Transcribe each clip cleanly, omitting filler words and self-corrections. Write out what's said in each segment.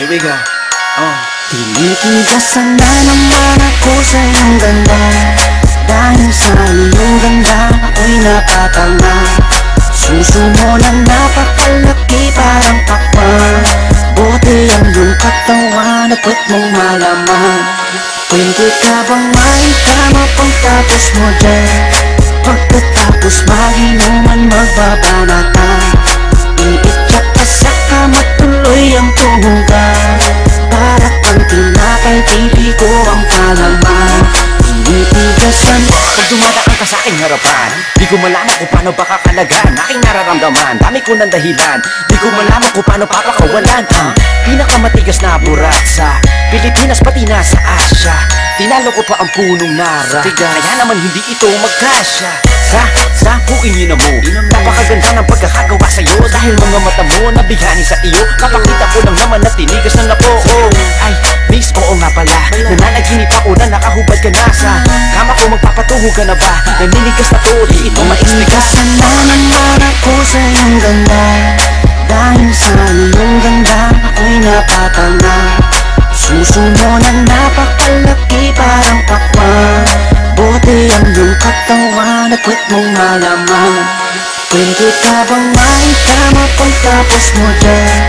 we go. Tinitigasan na naman ako sa iyong ganda. Dahil sa iyong ganda ako'y napatanga. Suso mo na napakalaki parang pakwan. Buti ang iyong katawan at puwet mong malaman. Pwede ka bang maikama pagtapos mo dyan? Pagkatapos mag-inuman magbabanatan. Iityak ka sa kama tuloy ang tuhugan. Para kang tinapay, pipi ko ang palaman. Tinitigasan. Pag dumadaan ka sa aking harapan, di ko malaman kung paano ba kakalagan aking nararamdaman. Dami ko ng dahilan, di ko malaman kung paano papakawalan. Pinakamatigas na burat sa Pilipinas pati na sa Asya. Tinalo ko pa ang punong nara, kaya naman hindi ito magkasya. Sa puingin mo, napakaganda ng pagkakagawa sa'yo. Dahil mga mata mo nabihani sa iyo. Kapakita ko lang naman na tinigas na po. Ay, miss, oo nga pala. Nananaginip ako na nakahubad ka na sa kama ko, magpapatuho ka na ba? Naninigas na to, di ito maexplikasan. Tinitigasan na naman ako sa iyong ganda. Dahil sa iyong ganda ako'y napatanga. Suso mo na napakalaki parang pakwan. Buti ang iyong katawan at puwet mong malaman. Pwede ka bang maikama pagtapos mo dyan?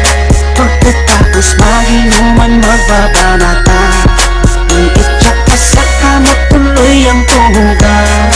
Pagkatapos mag-inuman magbabanatan. Iityak ka sa kama tuloy ang tuhugan.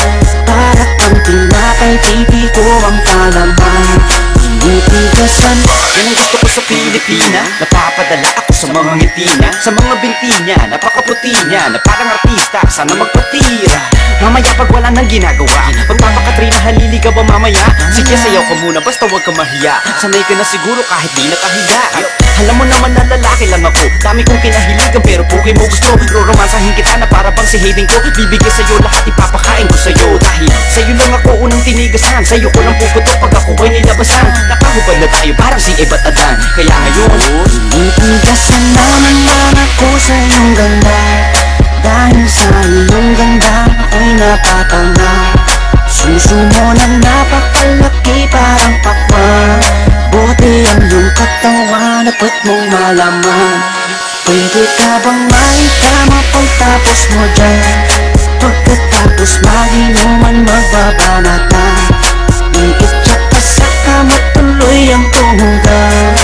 Para kang tinapay, pipi ko ang palaman. Tinitigasan. Yan ang gusto ko sa Pilipina. Napapadala ako sa mga ngiti niya, sa mga binti niya, napakaputi niya, na parang artista, sana magpatira. Mamaya pag wala nang ginagawa, pagpapakatrina, halili ka ba mamaya? Sige, sayaw ka muna, basta huwag ka mahiya. Sanay ka na siguro kahit di nakahiga. Alam mo naman na lalaki lang ako, dami kong kinahiligan pero puki mo gusto. Roromansahin kita na para bang si Hayden ko. Bibigay sa'yo lahat, ipapakain ko sa'yo. Dahil sa'yo lang ako unang tinigasan, sa'yo ko lang puputok pag ako ko'y nilabasan. Nakahubad na tayo parang si Eva at Adan. Kaya ngayon, tinitigasan na naman ako sa iyong ganda. Dahil sa iyong ganda ako'y napatanga. Suso mo na napakalaki parang pakwan. Buti ang iyong katawan at puwet mong malaman. Pwede ka bang maikama pagtapos mo dyan? Pagkatapos mag-inuman magbabanatan. Iityak ka sa kama tuloy ang tuhugan.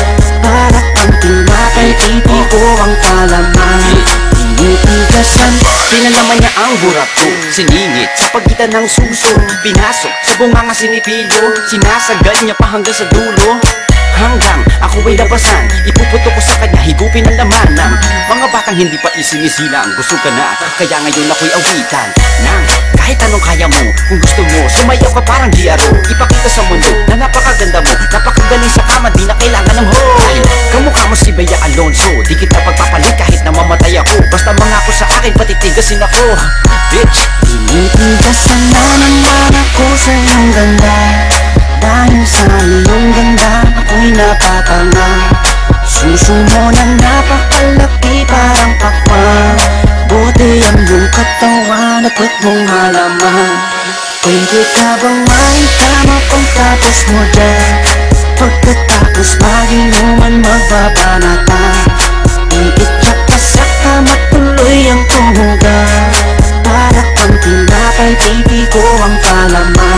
Para kang tinapay, pipi ko ang palaman. Tinitigasan. pinalaman niya ang burat ko, siningit sa pagitan ng suso. Pinasok sa bunganga sinipilyo, sinasagad niya pa hanggang sa dulo. Hanggang ako ay labasan, ipuputo ko sa kanya, higupin ang laman ng mga batang hindi pa isinisilang. Gusto ka na, kaya ngayon ako'y awitan ng kahit anong kaya mo. Kung gusto mo, sumayaw ka parang GRO. Ipakita sa mundo na napakaganda mo, napakagaling sa kama, di na kailangan ng hoe. Kamukha mo si Bea Alonso, di kita pagpapalit kahit na mamatay ako. Basta mangako sa akin, patitigasin ako, bitch. Tinitigasan na naman ako sa iyong ganda. Dahil sa iyong ganda ako'y napatanga. Suso mo na napakalaki parang pakwan. Buti ang iyong katawan at puwet mong malaman. Pwede ka bang maikama pagtapos mo dyan? Pagkatapos mag-inuman magbabanatan. Iityak ka sa kama tuloy ang tuhugan. Para kang tinapay, pipi ko ang palaman.